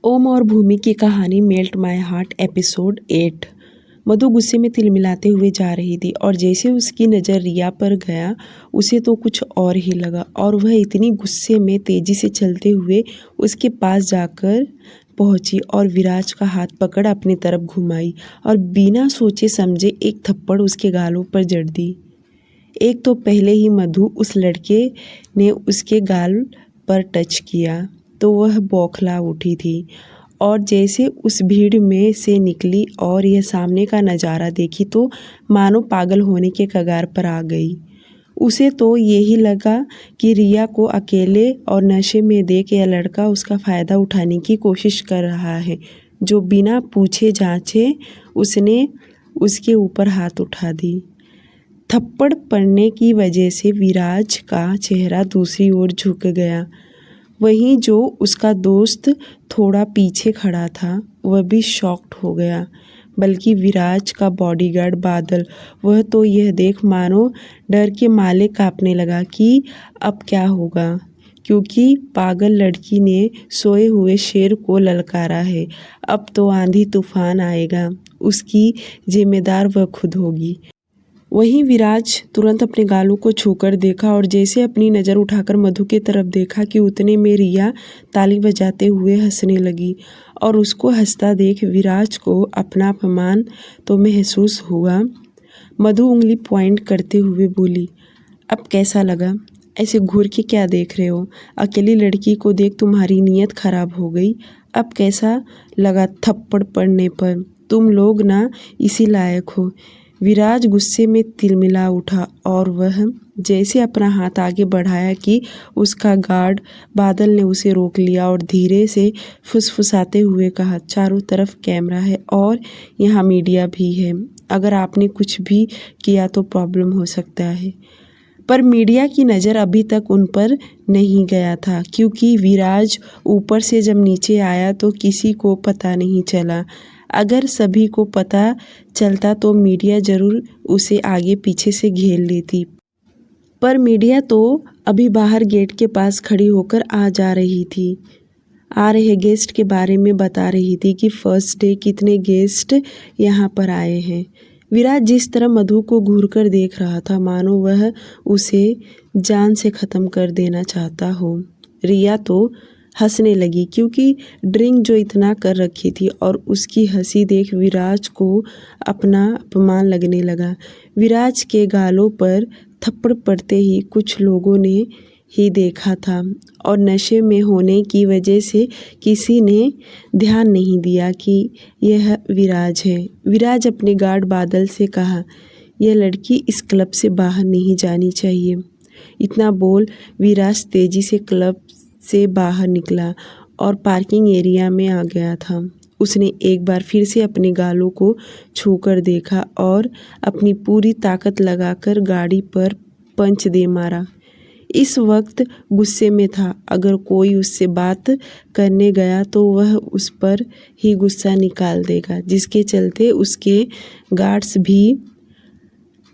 ओम और भूमि की कहानी मेल्ट माय हार्ट एपिसोड 8। मधु गुस्से में तिलमिलाते हुए जा रही थी और जैसे उसकी नज़र रिया पर गया उसे तो कुछ और ही लगा और वह इतनी गुस्से में तेजी से चलते हुए उसके पास जाकर पहुंची और विराज का हाथ पकड़ अपनी तरफ घुमाई और बिना सोचे समझे एक थप्पड़ उसके गालों पर जड़ दी। एक तो पहले ही मधु उस लड़के ने उसके गाल पर टच किया तो वह बौखला उठी थी और जैसे उस भीड़ में से निकली और यह सामने का नज़ारा देखी तो मानो पागल होने के कगार पर आ गई। उसे तो यही लगा कि रिया को अकेले और नशे में देख यह लड़का उसका फ़ायदा उठाने की कोशिश कर रहा है, जो बिना पूछे जांचे उसने उसके ऊपर हाथ उठा दी। थप्पड़ पड़ने की वजह से विराज का चेहरा दूसरी ओर झुक गया। वहीं जो उसका दोस्त थोड़ा पीछे खड़ा था वह भी शॉक्ड हो गया, बल्कि विराज का बॉडीगार्ड बादल, वह तो यह देख मानो डर के माले कांपने लगा कि अब क्या होगा, क्योंकि पागल लड़की ने सोए हुए शेर को ललकारा है। अब तो आंधी तूफान आएगा, उसकी जिम्मेदार वह खुद होगी। वहीं विराज तुरंत अपने गालों को छूकर देखा और जैसे अपनी नज़र उठाकर मधु की तरफ देखा कि उतने में रिया ताली बजाते हुए हंसने लगी और उसको हंसता देख विराज को अपना अपमान तो महसूस हुआ। मधु उंगली पॉइंट करते हुए बोली, अब कैसा लगा? ऐसे घूर के क्या देख रहे हो? अकेली लड़की को देख तुम्हारी नीयत खराब हो गई। अब कैसा लगा थप्पड़ पड़ने पर? तुम लोग ना इसी लायक हो। विराज गुस्से में तिलमिला उठा और वह जैसे अपना हाथ आगे बढ़ाया कि उसका गार्ड बादल ने उसे रोक लिया और धीरे से फुसफुसाते हुए कहा, चारों तरफ कैमरा है और यहाँ मीडिया भी है, अगर आपने कुछ भी किया तो प्रॉब्लम हो सकता है। पर मीडिया की नज़र अभी तक उन पर नहीं गया था, क्योंकि विराज ऊपर से जब नीचे आया तो किसी को पता नहीं चला। अगर सभी को पता चलता तो मीडिया ज़रूर उसे आगे पीछे से घेर लेती। पर मीडिया तो अभी बाहर गेट के पास खड़ी होकर आ जा रही थी, आ रहे गेस्ट के बारे में बता रही थी कि फर्स्ट डे कितने गेस्ट यहाँ पर आए हैं। विराज जिस तरह मधु को घूर कर देख रहा था मानो वह उसे जान से ख़त्म कर देना चाहता हो। रिया तो हंसने लगी, क्योंकि ड्रिंक जो इतना कर रखी थी और उसकी हंसी देख विराज को अपना अपमान लगने लगा। विराज के गालों पर थप्पड़ पड़ते ही कुछ लोगों ने ही देखा था और नशे में होने की वजह से किसी ने ध्यान नहीं दिया कि यह विराज है। विराज अपने गार्ड बादल से कहा, यह लड़की इस क्लब से बाहर नहीं जानी चाहिए। इतना बोल विराज तेजी से क्लब से बाहर निकला और पार्किंग एरिया में आ गया था। उसने एक बार फिर से अपने गालों को छूकर देखा और अपनी पूरी ताकत लगाकर गाड़ी पर पंच दे मारा। इस वक्त गुस्से में था, अगर कोई उससे बात करने गया तो वह उस पर ही गुस्सा निकाल देगा, जिसके चलते उसके गार्ड्स भी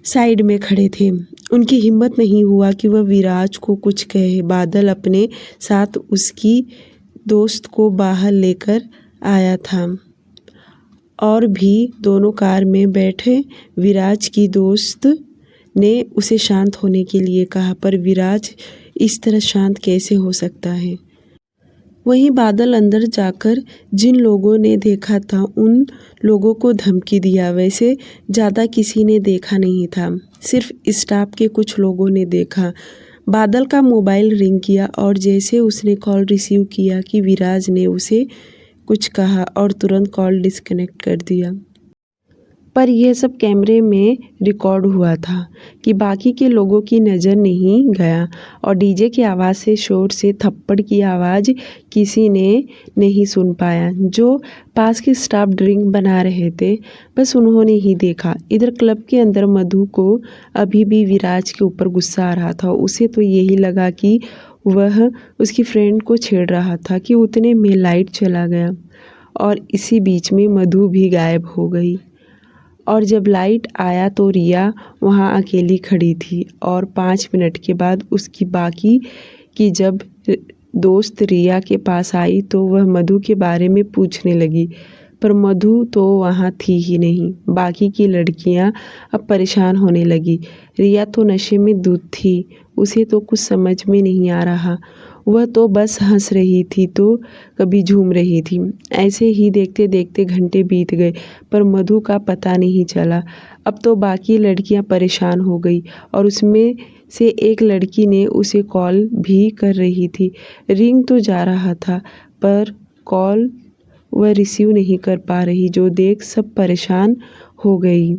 साइड में खड़े थे। उनकी हिम्मत नहीं हुआ कि वह विराज को कुछ कहे। बादल अपने साथ उसकी दोस्त को बाहर लेकर आया था और भी दोनों कार में बैठे विराज की दोस्त ने उसे शांत होने के लिए कहा, पर विराज इस तरह शांत कैसे हो सकता है? वहीं बादल अंदर जाकर जिन लोगों ने देखा था उन लोगों को धमकी दिया। वैसे ज़्यादा किसी ने देखा नहीं था, सिर्फ स्टाफ के कुछ लोगों ने देखा। बादल का मोबाइल रिंग किया और जैसे उसने कॉल रिसीव किया कि विराज ने उसे कुछ कहा और तुरंत कॉल डिस्कनेक्ट कर दिया। पर यह सब कैमरे में रिकॉर्ड हुआ था कि बाकी के लोगों की नज़र नहीं गया और डीजे की आवाज़ से शोर से थप्पड़ की आवाज़ किसी ने नहीं सुन पाया। जो पास के स्टाफ ड्रिंक बना रहे थे बस उन्होंने ही देखा। इधर क्लब के अंदर मधु को अभी भी विराज के ऊपर गुस्सा आ रहा था। उसे तो यही लगा कि वह उसकी फ्रेंड को छेड़ रहा था कि उतने में लाइट चला गया और इसी बीच में मधु भी गायब हो गई। और जब लाइट आया तो रिया वहाँ अकेली खड़ी थी और 5 मिनट के बाद उसकी बाकी की जब दोस्त रिया के पास आई तो वह मधु के बारे में पूछने लगी, पर मधु तो वहाँ थी ही नहीं। बाकी की लड़कियाँ अब परेशान होने लगी। रिया तो नशे में धुत थी, उसे तो कुछ समझ में नहीं आ रहा। वह तो बस हंस रही थी तो कभी झूम रही थी। ऐसे ही देखते देखते घंटे बीत गए, पर मधु का पता नहीं चला। अब तो बाकी लड़कियां परेशान हो गई और उसमें से एक लड़की ने उसे कॉल भी कर रही थी। रिंग तो जा रहा था, पर कॉल वह रिसीव नहीं कर पा रही, जो देख सब परेशान हो गई।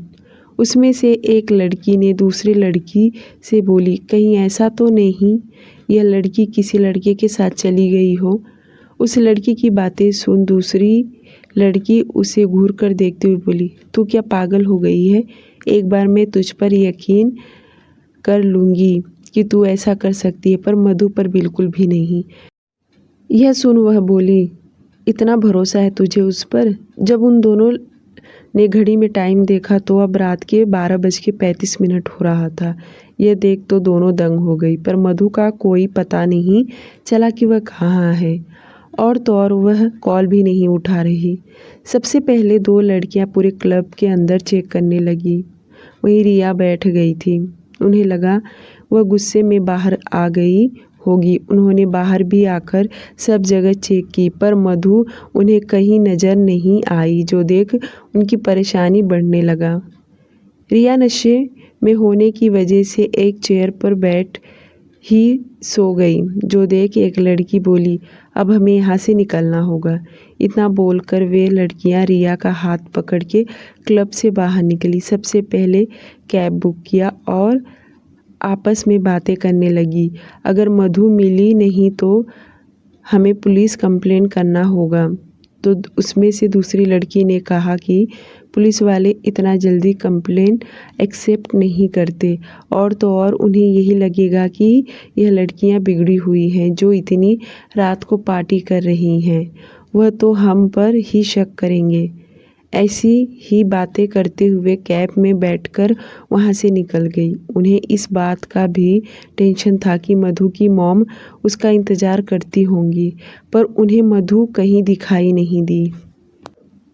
उसमें से एक लड़की ने दूसरी लड़की से बोली, कहीं ऐसा तो नहीं यह लड़की किसी लड़के के साथ चली गई हो। उस लड़की की बातें सुन दूसरी लड़की उसे घूर कर देखते हुए बोली, तू क्या पागल हो गई है? एक बार मैं तुझ पर यकीन कर लूँगी कि तू ऐसा कर सकती है, पर मधु पर बिल्कुल भी नहीं। यह सुन वह बोली, इतना भरोसा है तुझे उस पर? जब उन दोनों ने घड़ी में टाइम देखा तो अब रात के 12:35 हो रहा था। यह देख तो दोनों दंग हो गई, पर मधु का कोई पता नहीं चला कि वह कहाँ है। और तो और वह कॉल भी नहीं उठा रही। सबसे पहले दो लड़कियां पूरे क्लब के अंदर चेक करने लगी। वहीं रिया बैठ गई थी। उन्हें लगा वह गुस्से में बाहर आ गई होगी। उन्होंने बाहर भी आकर सब जगह चेक की, पर मधु उन्हें कहीं नज़र नहीं आई, जो देख उनकी परेशानी बढ़ने लगा। रिया नशे में होने की वजह से एक चेयर पर बैठ ही सो गई, जो देख एक लड़की बोली, अब हमें यहाँ से निकलना होगा। इतना बोलकर वे लड़कियाँ रिया का हाथ पकड़ के क्लब से बाहर निकली। सबसे पहले कैब बुक किया और आपस में बातें करने लगी। अगर मधु मिली नहीं तो हमें पुलिस कंप्लेन करना होगा। तो उसमें से दूसरी लड़की ने कहा कि पुलिस वाले इतना जल्दी कंप्लेन एक्सेप्ट नहीं करते, और तो और उन्हें यही लगेगा कि यह लड़कियां बिगड़ी हुई हैं जो इतनी रात को पार्टी कर रही हैं, वह तो हम पर ही शक करेंगे। ऐसी ही बातें करते हुए कैब में बैठकर वहाँ से निकल गई। उन्हें इस बात का भी टेंशन था कि मधु की मॉम उसका इंतज़ार करती होंगी, पर उन्हें मधु कहीं दिखाई नहीं दी।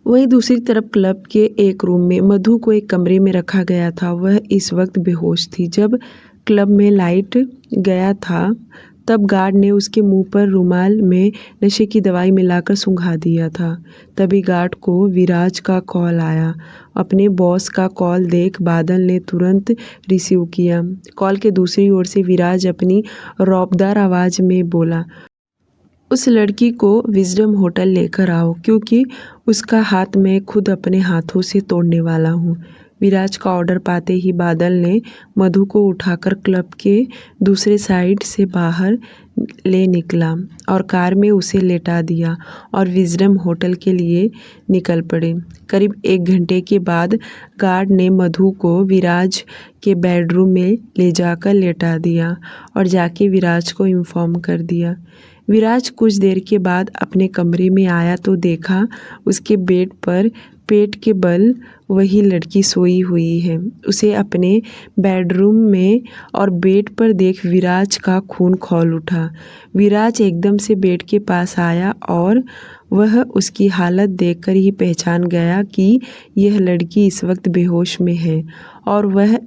वहीं दूसरी तरफ क्लब के एक रूम में मधु को एक कमरे में रखा गया था। वह इस वक्त बेहोश थी। जब क्लब में लाइट गया था तब गार्ड ने उसके मुंह पर रुमाल में नशे की दवाई मिलाकर सूंघा दिया था। तभी गार्ड को विराज का कॉल आया। अपने बॉस का कॉल देख बादल ने तुरंत रिसीव किया। कॉल के दूसरी ओर से विराज अपनी रौबदार आवाज़ में बोला, उस लड़की को विजडम होटल लेकर आओ, क्योंकि उसका हाथ मैं खुद अपने हाथों से तोड़ने वाला हूँ। विराज का ऑर्डर पाते ही बादल ने मधु को उठाकर क्लब के दूसरे साइड से बाहर ले निकला और कार में उसे लेटा दिया और विजडम होटल के लिए निकल पड़े। करीब 1 घंटे के बाद गार्ड ने मधु को विराज के बेडरूम में ले जाकर लेटा दिया और जाके विराज को इन्फॉर्म कर दिया। विराज कुछ देर के बाद अपने कमरे में आया तो देखा उसके बेड पर पेट के बल वही लड़की सोई हुई है। उसे अपने बेडरूम में और बेड पर देख विराज का खून खौल उठा। विराज एकदम से बेड के पास आया और वह उसकी हालत देखकर ही पहचान गया कि यह लड़की इस वक्त बेहोश में है और वह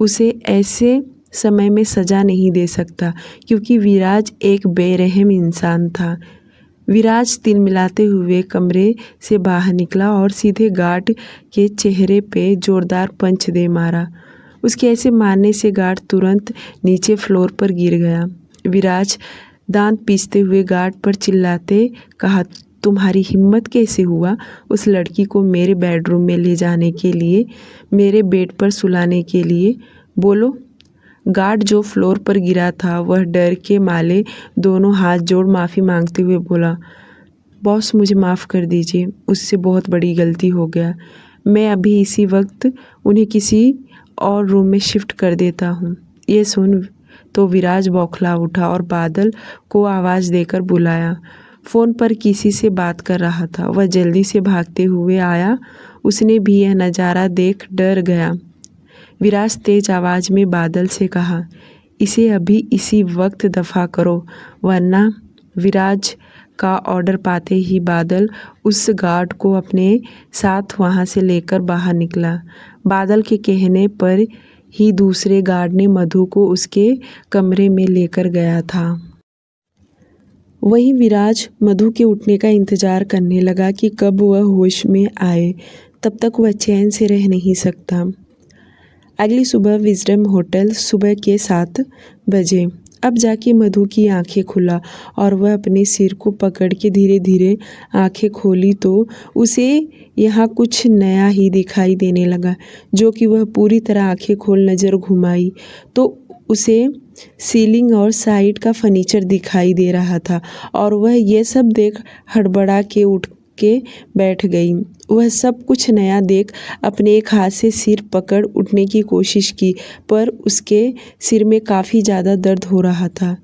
उसे ऐसे समय में सज़ा नहीं दे सकता, क्योंकि विराज एक बेरहम इंसान था। विराज तिलमिलाते हुए कमरे से बाहर निकला और सीधे गार्ड के चेहरे पे जोरदार पंच दे मारा। उसके ऐसे मारने से गार्ड तुरंत नीचे फ्लोर पर गिर गया। विराज दांत पीसते हुए गार्ड पर चिल्लाते कहा, तुम्हारी हिम्मत कैसे हुआ उस लड़की को मेरे बेडरूम में ले जाने के लिए, मेरे बेड पर सुलाने के लिए? बोलो। गार्ड जो फ्लोर पर गिरा था वह डर के मारे दोनों हाथ जोड़ माफ़ी मांगते हुए बोला, बॉस मुझे माफ़ कर दीजिए, उससे बहुत बड़ी गलती हो गया। मैं अभी इसी वक्त उन्हें किसी और रूम में शिफ्ट कर देता हूँ। ये सुन तो विराज बौखला उठा और बादल को आवाज़ देकर बुलाया। फ़ोन पर किसी से बात कर रहा था। वह जल्दी से भागते हुए आया। उसने भी यह नज़ारा देख डर गया। विराज तेज आवाज़ में बादल से कहा, इसे अभी इसी वक्त दफ़ा करो, वरना विराज का ऑर्डर पाते ही बादल उस गार्ड को अपने साथ वहां से लेकर बाहर निकला। बादल के कहने पर ही दूसरे गार्ड ने मधु को उसके कमरे में लेकर गया था। वहीं विराज मधु के उठने का इंतजार करने लगा कि कब वह होश में आए, तब तक वह चैन से रह नहीं सकता। अगली सुबह विजडम होटल सुबह के 7 बजे। अब जाके मधु की आंखें खुला और वह अपने सिर को पकड़ के धीरे धीरे आंखें खोली तो उसे यहाँ कुछ नया ही दिखाई देने लगा। जो कि वह पूरी तरह आंखें खोल नज़र घुमाई तो उसे सीलिंग और साइड का फर्नीचर दिखाई दे रहा था और वह ये सब देख हड़बड़ा के उठ के बैठ गई। वह सब कुछ नया देख अपने एक हाथ से सिर पकड़ उठने की कोशिश की, पर उसके सिर में काफ़ी ज़्यादा दर्द हो रहा था।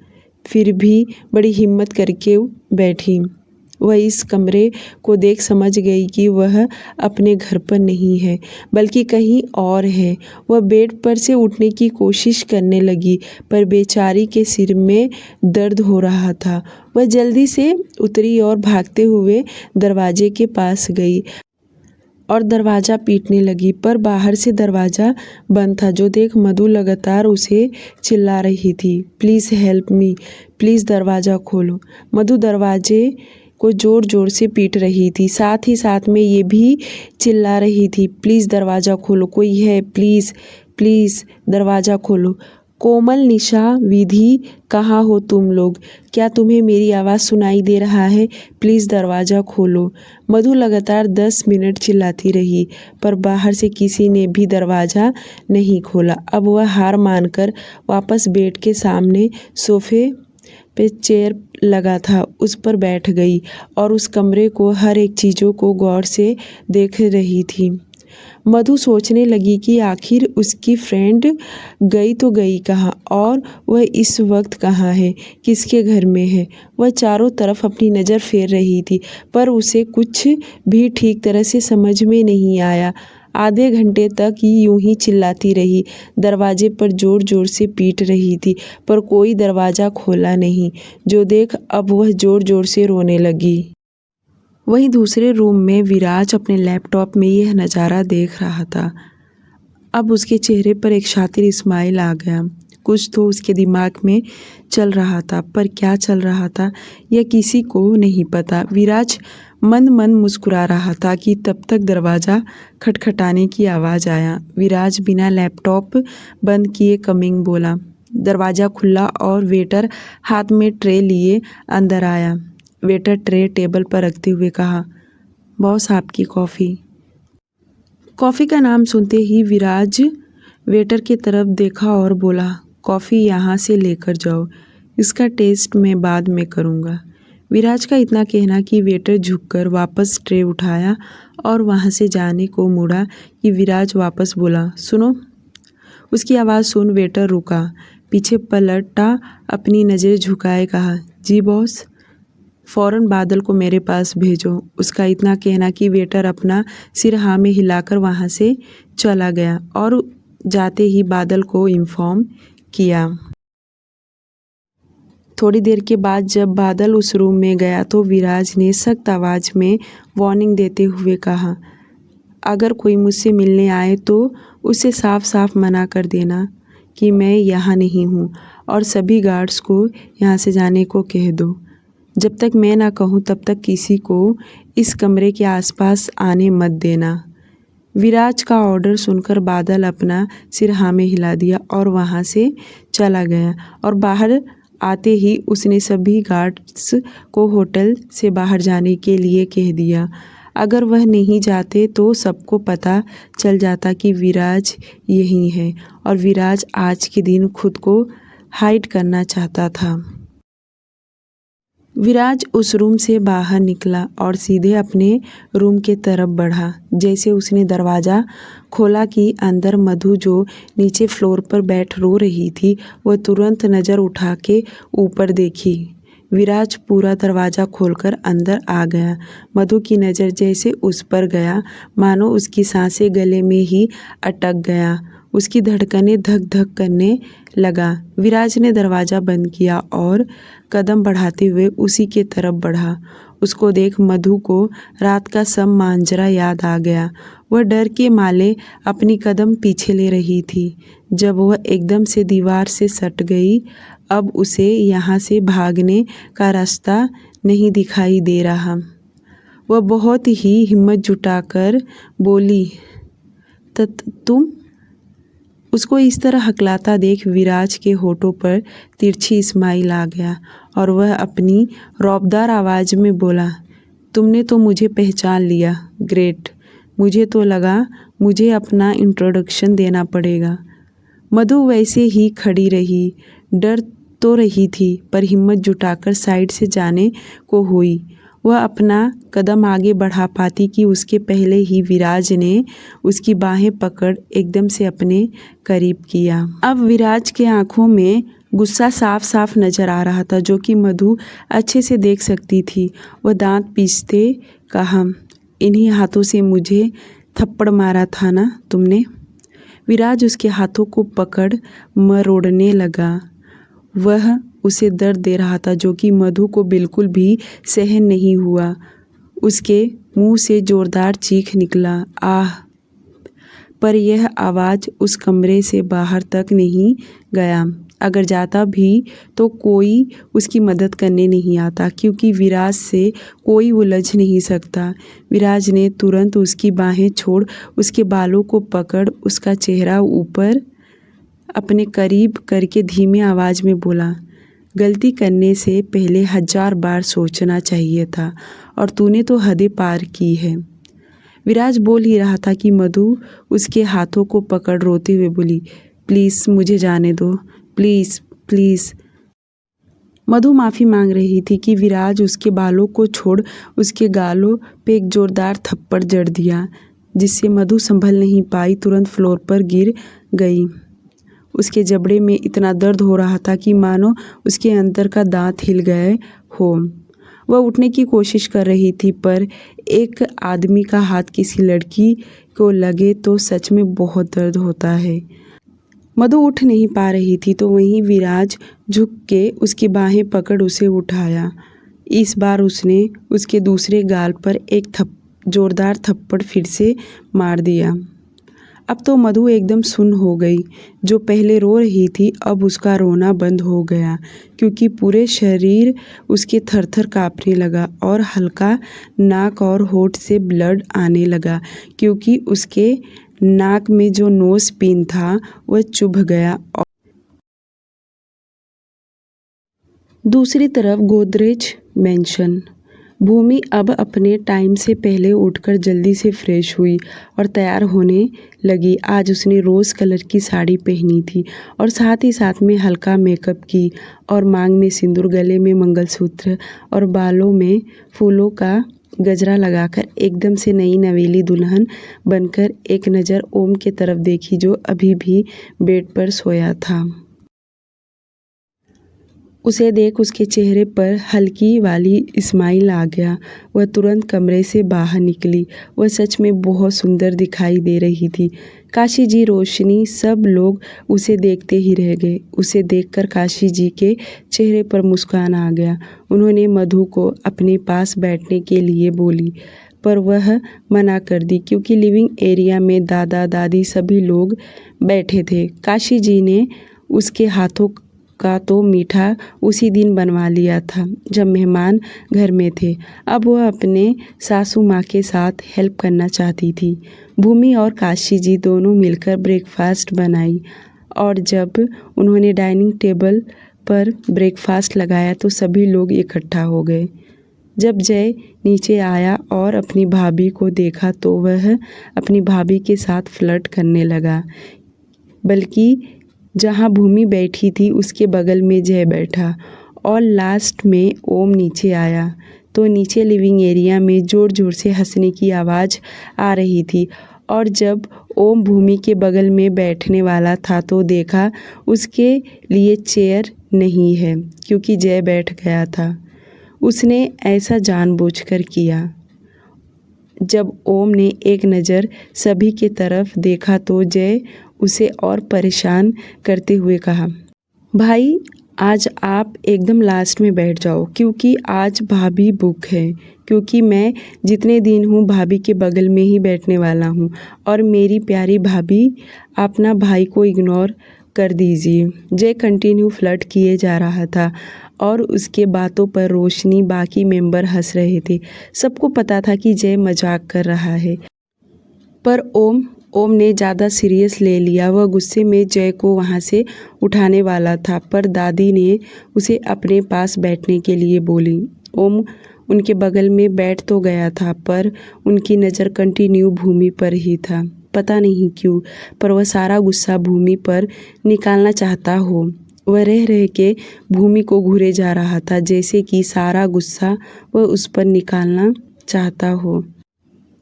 फिर भी बड़ी हिम्मत करके बैठी। वह इस कमरे को देख समझ गई कि वह अपने घर पर नहीं है बल्कि कहीं और है। वह बेड पर से उठने की कोशिश करने लगी, पर बेचारी के सिर में दर्द हो रहा था। वह जल्दी से उतरी और भागते हुए दरवाजे के पास गई और दरवाज़ा पीटने लगी, पर बाहर से दरवाज़ा बंद था। जो देख मधु लगातार उसे चिल्ला रही थी, प्लीज़ हेल्प मी, प्लीज़ दरवाज़ा खोलो। मधु दरवाजे को ज़ोर ज़ोर से पीट रही थी, साथ ही साथ में ये भी चिल्ला रही थी, प्लीज़ दरवाज़ा खोलो, कोई है, प्लीज़ प्लीज़ दरवाज़ा खोलो। कोमल, निशा, विधि, कहाँ हो तुम लोग? क्या तुम्हें मेरी आवाज़ सुनाई दे रहा है? प्लीज़ दरवाज़ा खोलो। मधु लगातार 10 मिनट चिल्लाती रही, पर बाहर से किसी ने भी दरवाज़ा नहीं खोला। अब वह हार मानकर वापस बेड के सामने सोफे पे चेयर लगा था उस पर बैठ गई और उस कमरे को हर एक चीज़ों को गौर से देख रही थी। मधु सोचने लगी कि आखिर उसकी फ्रेंड गई तो गई कहाँ और वह इस वक्त कहाँ है, किसके घर में है। वह चारों तरफ अपनी नज़र फेर रही थी, पर उसे कुछ भी ठीक तरह से समझ में नहीं आया। आधे घंटे तक यूं ही चिल्लाती रही, दरवाजे पर ज़ोर ज़ोर से पीट रही थी, पर कोई दरवाज़ा खोला नहीं। जो देख अब वह ज़ोर ज़ोर से रोने लगी। वहीं दूसरे रूम में विराज अपने लैपटॉप में यह नज़ारा देख रहा था। अब उसके चेहरे पर एक शातिर स्माइल आ गया। कुछ तो उसके दिमाग में चल रहा था, पर क्या चल रहा था यह किसी को नहीं पता। विराज मंद मंद मुस्कुरा रहा था कि तब तक दरवाज़ा खटखटाने की आवाज़ आया। विराज बिना लैपटॉप बंद किए कमिंग बोला। दरवाज़ा खुला और वेटर हाथ में ट्रे लिए अंदर आया। वेटर ट्रे टेबल पर रखते हुए कहा, बॉस आपकी कॉफ़ी। कॉफ़ी का नाम सुनते ही विराज वेटर की तरफ देखा और बोला, कॉफ़ी यहाँ से लेकर जाओ, इसका टेस्ट मैं बाद में करूँगा। विराज का इतना कहना कि वेटर झुककर वापस ट्रे उठाया और वहाँ से जाने को मुड़ा कि विराज वापस बोला, सुनो। उसकी आवाज़ सुन वेटर रुका, पीछे पलटा, अपनी नज़र झुकाए कहा, जी बॉस। फ़ौरन बादल को मेरे पास भेजो। उसका इतना कहना कि वेटर अपना सिर हाँ में हिलाकर वहाँ से चला गया और जाते ही बादल को इन्फॉर्म किया। थोड़ी देर के बाद जब बादल उस रूम में गया तो विराज ने सख्त आवाज़ में वार्निंग देते हुए कहा, अगर कोई मुझसे मिलने आए तो उसे साफ साफ मना कर देना कि मैं यहाँ नहीं हूँ और सभी गार्ड्स को यहाँ से जाने को कह दो। जब तक मैं ना कहूँ तब तक किसी को इस कमरे के आसपास आने मत देना। विराज का ऑर्डर सुनकर बादल अपना सिर हाँ में हिला दिया और वहाँ से चला गया और बाहर आते ही उसने सभी गार्ड्स को होटल से बाहर जाने के लिए कह दिया। अगर वह नहीं जाते तो सबको पता चल जाता कि विराज यहीं है और विराज आज के दिन खुद को हाइड करना चाहता था। विराज उस रूम से बाहर निकला और सीधे अपने रूम के तरफ बढ़ा। जैसे उसने दरवाज़ा खोला कि अंदर मधु जो नीचे फ्लोर पर बैठ रो रही थी, वह तुरंत नज़र उठा के ऊपर देखी। विराज पूरा दरवाज़ा खोलकर अंदर आ गया। मधु की नज़र जैसे उस पर गया, मानो उसकी सांसें गले में ही अटक गया। उसकी धड़कनें धक धक करने लगा। विराज ने दरवाज़ा बंद किया और कदम बढ़ाते हुए उसी के तरफ बढ़ा। उसको देख मधु को रात का सब मांजरा याद आ गया। वह डर के मारे अपनी कदम पीछे ले रही थी जब वह एकदम से दीवार से सट गई। अब उसे यहाँ से भागने का रास्ता नहीं दिखाई दे रहा। वह बहुत ही हिम्मत जुटाकर बोली, तुम? उसको इस तरह हकलाता देख विराज के होठों पर तिरछी स्माइल आ गया और वह अपनी रौबदार आवाज़ में बोला, तुमने तो मुझे पहचान लिया। ग्रेट। मुझे तो लगा मुझे अपना इंट्रोडक्शन देना पड़ेगा। मधु वैसे ही खड़ी रही। डर तो रही थी पर हिम्मत जुटाकर साइड से जाने को हुई। वह अपना कदम आगे बढ़ा पाती कि उसके पहले ही विराज ने उसकी बाहें पकड़ एकदम से अपने करीब किया। अब विराज के आंखों में गुस्सा साफ साफ नजर आ रहा था जो कि मधु अच्छे से देख सकती थी। वह दांत पीसते कहा, इन्हीं हाथों से मुझे थप्पड़ मारा था ना तुमने? विराज उसके हाथों को पकड़ मरोड़ने लगा। वह उसे दर्द दे रहा था जो कि मधु को बिल्कुल भी सहन नहीं हुआ। उसके मुंह से जोरदार चीख निकला, आह! पर यह आवाज़ उस कमरे से बाहर तक नहीं गया। अगर जाता भी तो कोई उसकी मदद करने नहीं आता क्योंकि विराज से कोई उलझ नहीं सकता। विराज ने तुरंत उसकी बाहें छोड़ उसके बालों को पकड़ उसका चेहरा ऊपर अपने करीब करके धीमी आवाज़ में बोला, गलती करने से पहले 1000 बार सोचना चाहिए था और तूने तो हदें पार की है। विराज बोल ही रहा था कि मधु उसके हाथों को पकड़ रोते हुए बोली, प्लीज़ मुझे जाने दो, प्लीज़ प्लीज़। मधु माफ़ी मांग रही थी कि विराज उसके बालों को छोड़ उसके गालों पे एक जोरदार थप्पड़ जड़ दिया जिससे मधु संभल नहीं पाई, तुरंत फ्लोर पर गिर गई। उसके जबड़े में इतना दर्द हो रहा था कि मानो उसके अंदर का दांत हिल गए हो। वह उठने की कोशिश कर रही थी पर एक आदमी का हाथ किसी लड़की को लगे तो सच में बहुत दर्द होता है। मधु उठ नहीं पा रही थी तो वहीं विराज झुक के उसकी बाहें पकड़ उसे उठाया। इस बार उसने उसके दूसरे गाल पर एक जोरदार थप्पड़ फिर से मार दिया। अब तो मधु एकदम सुन्न हो गई। जो पहले रो रही थी अब उसका रोना बंद हो गया क्योंकि पूरे शरीर उसके थर-थर कांपने लगा और हल्का नाक और होठ से ब्लड आने लगा क्योंकि उसके नाक में जो नोज पिन था वह चुभ गया। और दूसरी तरफ गोदरेज मेंशन। भूमि अब अपने टाइम से पहले उठकर जल्दी से फ्रेश हुई और तैयार होने लगी। आज उसने रोज़ कलर की साड़ी पहनी थी और साथ ही साथ में हल्का मेकअप की और मांग में सिंदूर, गले में मंगलसूत्र और बालों में फूलों का गजरा लगाकर एकदम से नई नवेली दुल्हन बनकर एक नज़र ओम के तरफ देखी जो अभी भी बेड पर सोया था। उसे देख उसके चेहरे पर हल्की वाली स्माइल आ गया। वह तुरंत कमरे से बाहर निकली। वह सच में बहुत सुंदर दिखाई दे रही थी। काशी जी, रोशनी, सब लोग उसे देखते ही रह गए। उसे देखकर काशी जी के चेहरे पर मुस्कान आ गया। उन्होंने मधु को अपने पास बैठने के लिए बोली पर वह मना कर दी क्योंकि लिविंग एरिया में दादा दादी सभी लोग बैठे थे। काशी जी ने उसके हाथों का तो मीठा उसी दिन बनवा लिया था जब मेहमान घर में थे। अब वह अपने सासू माँ के साथ हेल्प करना चाहती थी। भूमि और काशी जी दोनों मिलकर ब्रेकफास्ट बनाई और जब उन्होंने डाइनिंग टेबल पर ब्रेकफास्ट लगाया तो सभी लोग इकट्ठा हो गए। जब जय नीचे आया और अपनी भाभी को देखा तो वह अपनी भाभी के साथ फ्लर्ट करने लगा, बल्कि जहाँ भूमि बैठी थी उसके बगल में जय बैठा। और लास्ट में ओम नीचे आया तो नीचे लिविंग एरिया में ज़ोर ज़ोर से हंसने की आवाज़ आ रही थी और जब ओम भूमि के बगल में बैठने वाला था तो देखा उसके लिए चेयर नहीं है क्योंकि जय बैठ गया था। उसने ऐसा जानबूझकर किया। जब ओम ने एक नज़र सभी के तरफ देखा तो जय उसे और परेशान करते हुए कहा, भाई आज आप एकदम लास्ट में बैठ जाओ क्योंकि आज भाभी बुक है, क्योंकि मैं जितने दिन हूँ भाभी के बगल में ही बैठने वाला हूँ। और मेरी प्यारी भाभी, अपना भाई को इग्नोर कर दीजिए। जय कंटिन्यू फ्लर्ट किए जा रहा था और उसके बातों पर रोशनी बाकी मेंबर हंस रहे थे। सबको पता था कि जय मजाक कर रहा है, पर ओम ने ज़्यादा सीरियस ले लिया। वह गुस्से में जय को वहाँ से उठाने वाला था, पर दादी ने उसे अपने पास बैठने के लिए बोली। ओम उनके बगल में बैठ तो गया था, पर उनकी नज़र कंटिन्यू भूमि पर ही था। पता नहीं क्यों, पर वह सारा गुस्सा भूमि पर निकालना चाहता हो। वह रह रह के भूमि को घूरे जा रहा था, जैसे कि सारा गुस्सा वह उस पर निकालना चाहता हो।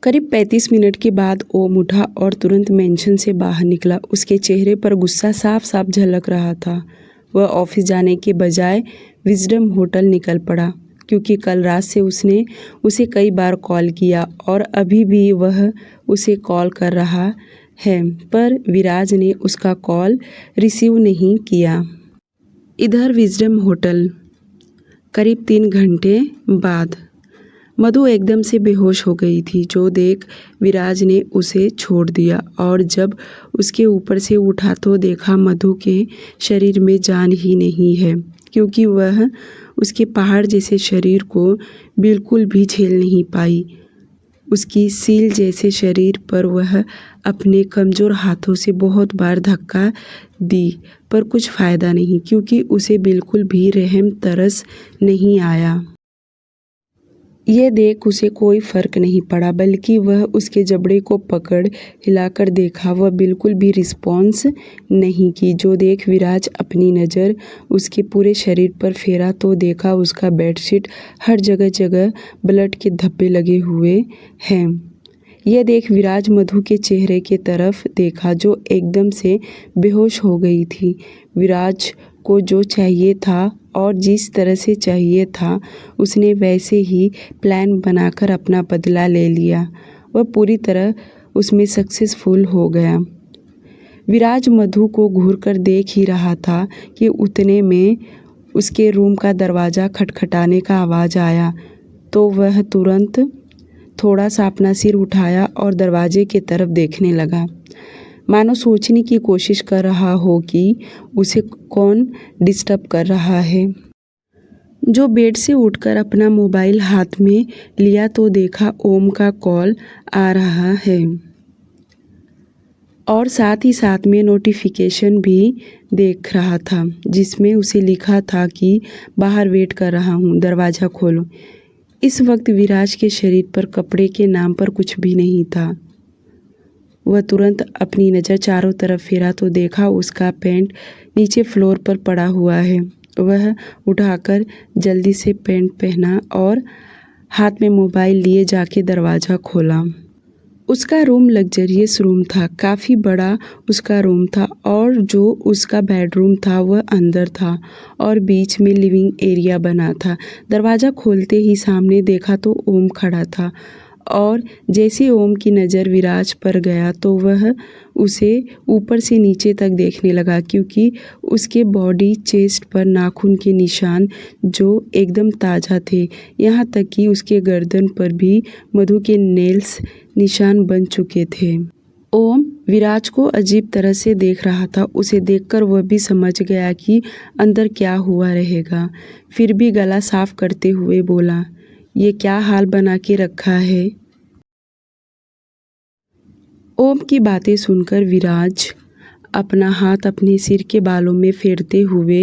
करीब 35 मिनट के बाद ओम उठा और तुरंत मेंशन से बाहर निकला। उसके चेहरे पर गुस्सा साफ साफ झलक रहा था। वह ऑफिस जाने के बजाय विजडम होटल निकल पड़ा, क्योंकि कल रात से उसने उसे कई बार कॉल किया और अभी भी वह उसे कॉल कर रहा है, पर विराज ने उसका कॉल रिसीव नहीं किया। इधर विजडम होटल। करीब 3 घंटे बाद मधु एकदम से बेहोश हो गई थी, जो देख विराज ने उसे छोड़ दिया और जब उसके ऊपर से उठा तो देखा मधु के शरीर में जान ही नहीं है, क्योंकि वह उसके पहाड़ जैसे शरीर को बिल्कुल भी झेल नहीं पाई। उसकी सील जैसे शरीर पर वह अपने कमज़ोर हाथों से बहुत बार धक्का दी, पर कुछ फ़ायदा नहीं, क्योंकि उसे बिल्कुल भी रहम तरस नहीं आया। यह देख उसे कोई फ़र्क नहीं पड़ा, बल्कि वह उसके जबड़े को पकड़ हिलाकर देखा। वह बिल्कुल भी रिस्पॉन्स नहीं की, जो देख विराज अपनी नज़र उसके पूरे शरीर पर फेरा तो देखा उसका बेडशीट हर जगह जगह ब्लड के धब्बे लगे हुए हैं। यह देख विराज मधु के चेहरे के तरफ देखा, जो एकदम से बेहोश हो गई थी। विराज को जो चाहिए था और जिस तरह से चाहिए था, उसने वैसे ही प्लान बनाकर अपना बदला ले लिया। वह पूरी तरह उसमें सक्सेसफुल हो गया। विराज मधु को घूरकर देख ही रहा था कि उतने में उसके रूम का दरवाज़ा खटखटाने का आवाज़ आया, तो वह तुरंत थोड़ा सा अपना सिर उठाया और दरवाजे की तरफ देखने लगा, मानो सोचने की कोशिश कर रहा हो कि उसे कौन डिस्टर्ब कर रहा है। जो बेड से उठकर अपना मोबाइल हाथ में लिया तो देखा ओम का कॉल आ रहा है और साथ ही साथ में नोटिफिकेशन भी देख रहा था, जिसमें उसे लिखा था कि बाहर वेट कर रहा हूँ, दरवाज़ा खोलो। इस वक्त विराज के शरीर पर कपड़े के नाम पर कुछ भी नहीं था। वह तुरंत अपनी नज़र चारों तरफ फेरा तो देखा उसका पैंट नीचे फ्लोर पर पड़ा हुआ है। वह उठाकर जल्दी से पैंट पहना और हाथ में मोबाइल लिए जाके दरवाज़ा खोला। उसका रूम लग्जरियस रूम था, काफ़ी बड़ा उसका रूम था और जो उसका बेडरूम था वह अंदर था और बीच में लिविंग एरिया बना था। दरवाज़ा खोलते ही सामने देखा तो ओम खड़ा था और जैसे ओम की नज़र विराज पर गया तो वह उसे ऊपर से नीचे तक देखने लगा, क्योंकि उसके बॉडी चेस्ट पर नाखून के निशान जो एकदम ताज़ा थे, यहाँ तक कि उसके गर्दन पर भी मधु के नेल्स निशान बन चुके थे। ओम विराज को अजीब तरह से देख रहा था। उसे देखकर वह भी समझ गया कि अंदर क्या हुआ रहेगा, फिर भी गला साफ करते हुए बोला, ये क्या हाल बना के रखा है। ओम की बातें सुनकर विराज अपना हाथ अपने सिर के बालों में फेरते हुए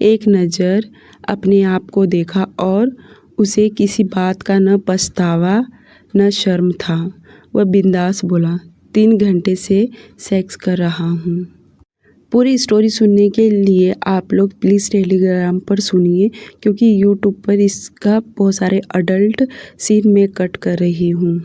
एक नज़र अपने आप को देखा और उसे किसी बात का न पछतावा न शर्म था। वह बिंदास बोला, 3 घंटे से सेक्स कर रहा हूँ। पूरी स्टोरी सुनने के लिए आप लोग प्लीज़ टेलीग्राम पर सुनिए, क्योंकि यूट्यूब पर इसका बहुत सारे अडल्ट सीन में कट कर रही हूँ।